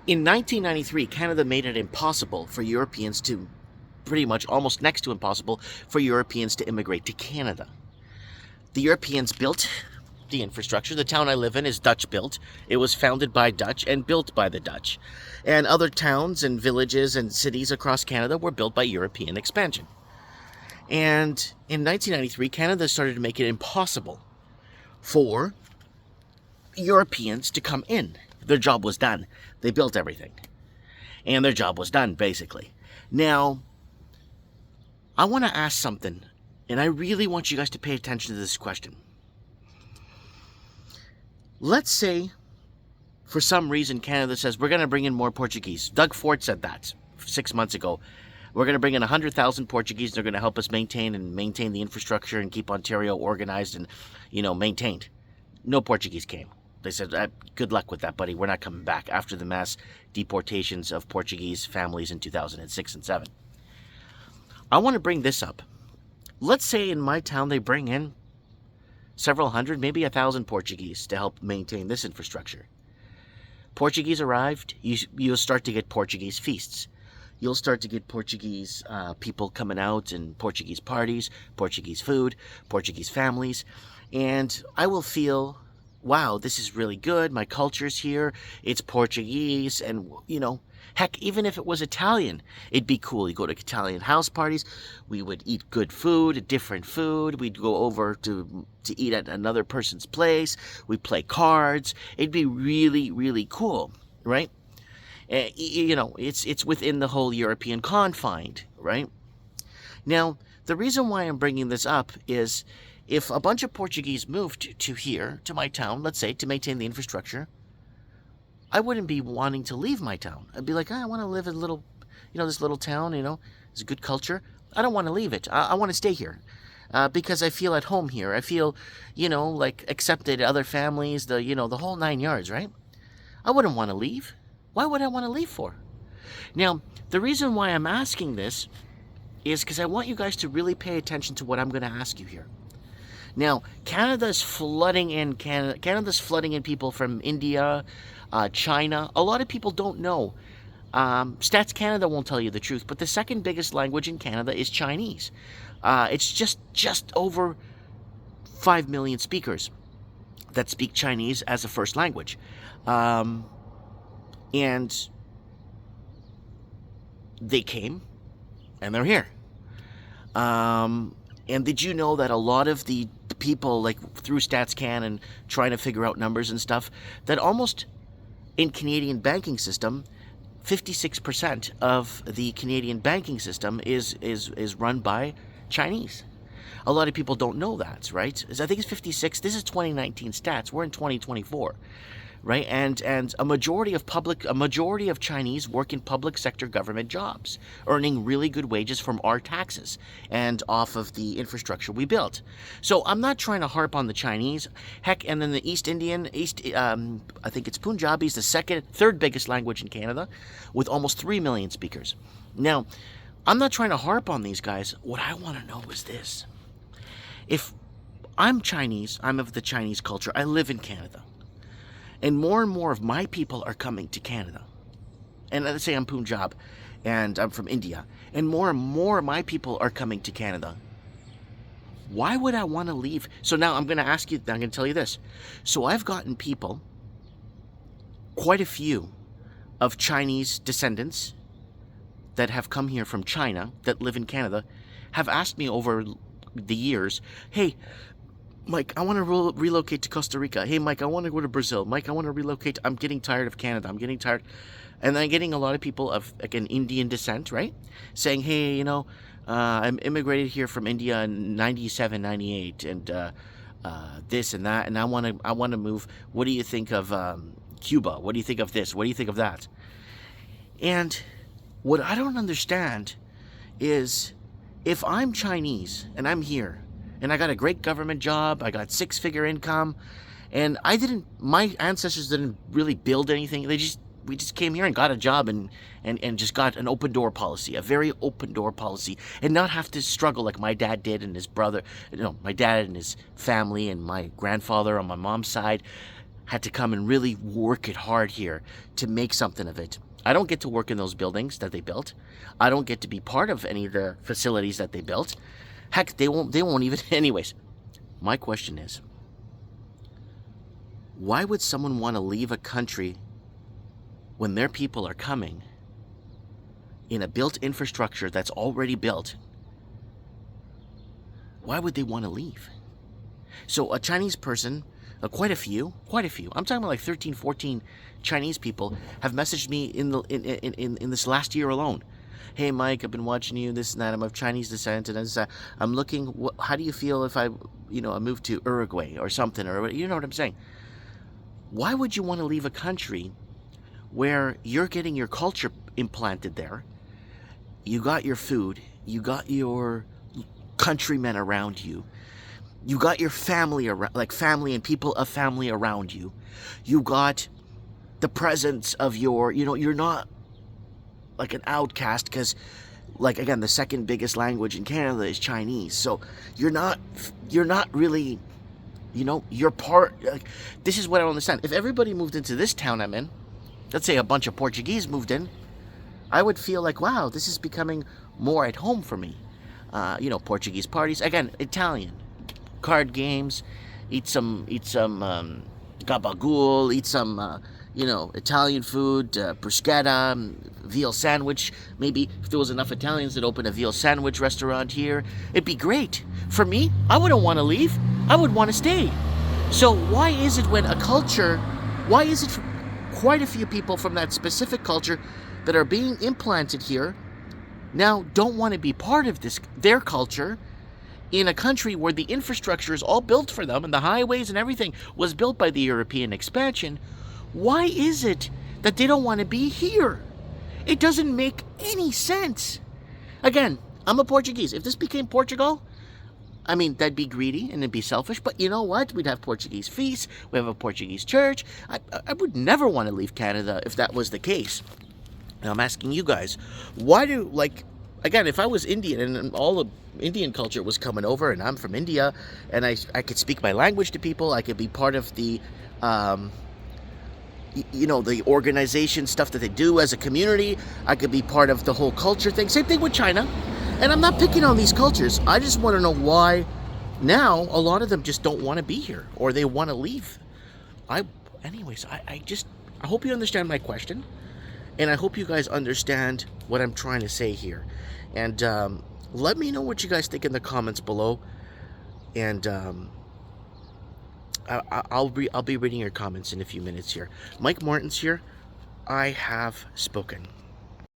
In 1993, Canada made it impossible for Europeans to, pretty much almost next to impossible, for Europeans to immigrate to Canada. The Europeans built the infrastructure. The town I live in is Dutch built. It was founded by Dutch and built by the Dutch. And other towns and villages and cities across Canada were built by European expansion. And in 1993, Canada started to make it impossible for Europeans to come in. Their job was done. They built everything. And their job was done, basically. Now, I want to ask something, and I really want you guys to pay attention to this question. Let's say, for some reason, Canada says, we're going to bring in more Portuguese. Doug Ford said that 6 months ago. We're going to bring in 100,000 Portuguese. They're going to help us maintain the infrastructure and keep Ontario organized and, maintained. No Portuguese came. They said, good luck with that, buddy. We're not coming back after the mass deportations of Portuguese families in 2006 and 7. I want to bring this up. Let's say in my town they bring in several hundred, maybe 1,000 Portuguese to help maintain this infrastructure. Portuguese arrived, you'll start to get Portuguese feasts. You'll start to get Portuguese people coming out and Portuguese parties, Portuguese food, Portuguese families. And I will feel, wow, this is really good. My culture's here. It's Portuguese. And, heck, even if it was Italian, it'd be cool. You go to Italian house parties. We would eat good food, different food. We'd go over to eat at another person's place. We'd play cards. It'd be really, really cool, right? It's within the whole European confine, right? Now, the reason why I'm bringing this up is if a bunch of Portuguese moved to here, to my town, let's say, to maintain the infrastructure, I wouldn't be wanting to leave my town. I'd be like, I want to live in this little town, it's a good culture. I don't want to leave it. I want to stay here because I feel at home here. I feel, like accepted, other families, the whole 9 yards, right? I wouldn't want to leave. Why would I want to leave for? Now, the reason why I'm asking this is because I want you guys to really pay attention to what I'm going to ask you here. Now, Canada's flooding in people from India, China. A lot of people don't know. Stats Canada won't tell you the truth, but the second biggest language in Canada is Chinese. It's just over 5 million speakers that speak Chinese as a first language. And they came, and they're here. And did you know that a lot of the people, like through StatsCan and trying to figure out numbers and stuff, that almost in Canadian banking system, 56% of the Canadian banking system is run by Chinese. A lot of people don't know that, right? I think it's 56. This is 2019 stats. We're in 2024. Right, and a majority of Chinese work in public sector government jobs, earning really good wages from our taxes and off of the infrastructure we built. So I'm not trying to harp on the Chinese, heck, and then the I think it's Punjabi is the third biggest language in Canada, with almost 3 million speakers. Now, I'm not trying to harp on these guys. What I want to know is this: if I'm Chinese, I'm of the Chinese culture. I live in Canada. And more of my people are coming to Canada. And let's say I'm Punjab and I'm from India. And more of my people are coming to Canada. Why would I want to leave? So now I'm going to tell you this. So I've gotten people, quite a few of Chinese descendants that have come here from China that live in Canada, have asked me over the years, hey, Mike, I want to relocate to Costa Rica. Hey, Mike, I want to go to Brazil. Mike, I want to relocate. I'm getting tired of Canada. I'm getting tired. And I'm getting a lot of people of, again, Indian descent, right? Saying, hey, I'm immigrated here from India in 97, 98, and this and that, and I want to move. What do you think of Cuba? What do you think of this? What do you think of that? And what I don't understand is if I'm Chinese and I'm here, and I got a great government job, I got 6-figure income, and my ancestors didn't really build anything. We just came here and got a job and just got an open door policy, a very open door policy, and not have to struggle like my dad did and his brother, my dad and his family and my grandfather on my mom's side had to come and really work it hard here to make something of it. I don't get to work in those buildings that they built. I don't get to be part of any of the facilities that they built. Heck, they won't even anyways. My question is, why would someone want to leave a country when their people are coming in a built infrastructure that's already built? Why would they want to leave? So a Chinese person, quite a few, I'm talking about like 13, 14 Chinese people have messaged me in this last year alone. Hey Mike, I've been watching you, this and that. I'm of Chinese descent, and I'm looking. How do you feel if I move to Uruguay or something, or you know what I'm saying? Why would you want to leave a country where you're getting your culture implanted there? You got your food, you got your countrymen around you, you got your family around, like family and people of family around you. You got the presence of your, you're not like an outcast because, like, again, the second biggest language in Canada is Chinese. So you're not really, you're part, like, this is what I don't understand. If everybody moved into this town I'm in, let's say a bunch of Portuguese moved in, I would feel like, wow, this is becoming more at home for me. Portuguese parties, again, Italian, card games, eat some gabagool, eat some, Italian food, bruschetta, veal sandwich. Maybe if there was enough Italians that open a veal sandwich restaurant here, it'd be great. For me, I wouldn't want to leave. I would want to stay. So why is it quite a few people from that specific culture that are being implanted here now don't want to be part of their culture in a country where the infrastructure is all built for them and the highways and everything was built by the European expansion? Why is it that they don't want to be here? It doesn't make any sense. Again, I'm a Portuguese. If this became Portugal, I mean, that'd be greedy and it'd be selfish, but you know what? We'd have Portuguese feasts, we have a Portuguese church. I would never want to leave Canada if that was the case. Now I'm asking you guys, again, if I was Indian and all the Indian culture was coming over and I'm from India and I could speak my language to people, I could be part of the, the organization stuff that they do as a community, I could be part of the whole culture thing. Same thing with China. And I'm not picking on these cultures. I just want to know why now a lot of them just don't want to be here or they want to leave. I hope you understand my question. And I hope you guys understand what I'm trying to say here. And let me know what you guys think in the comments below. And I'll be reading your comments in a few minutes here. Mike Martins here. I have spoken.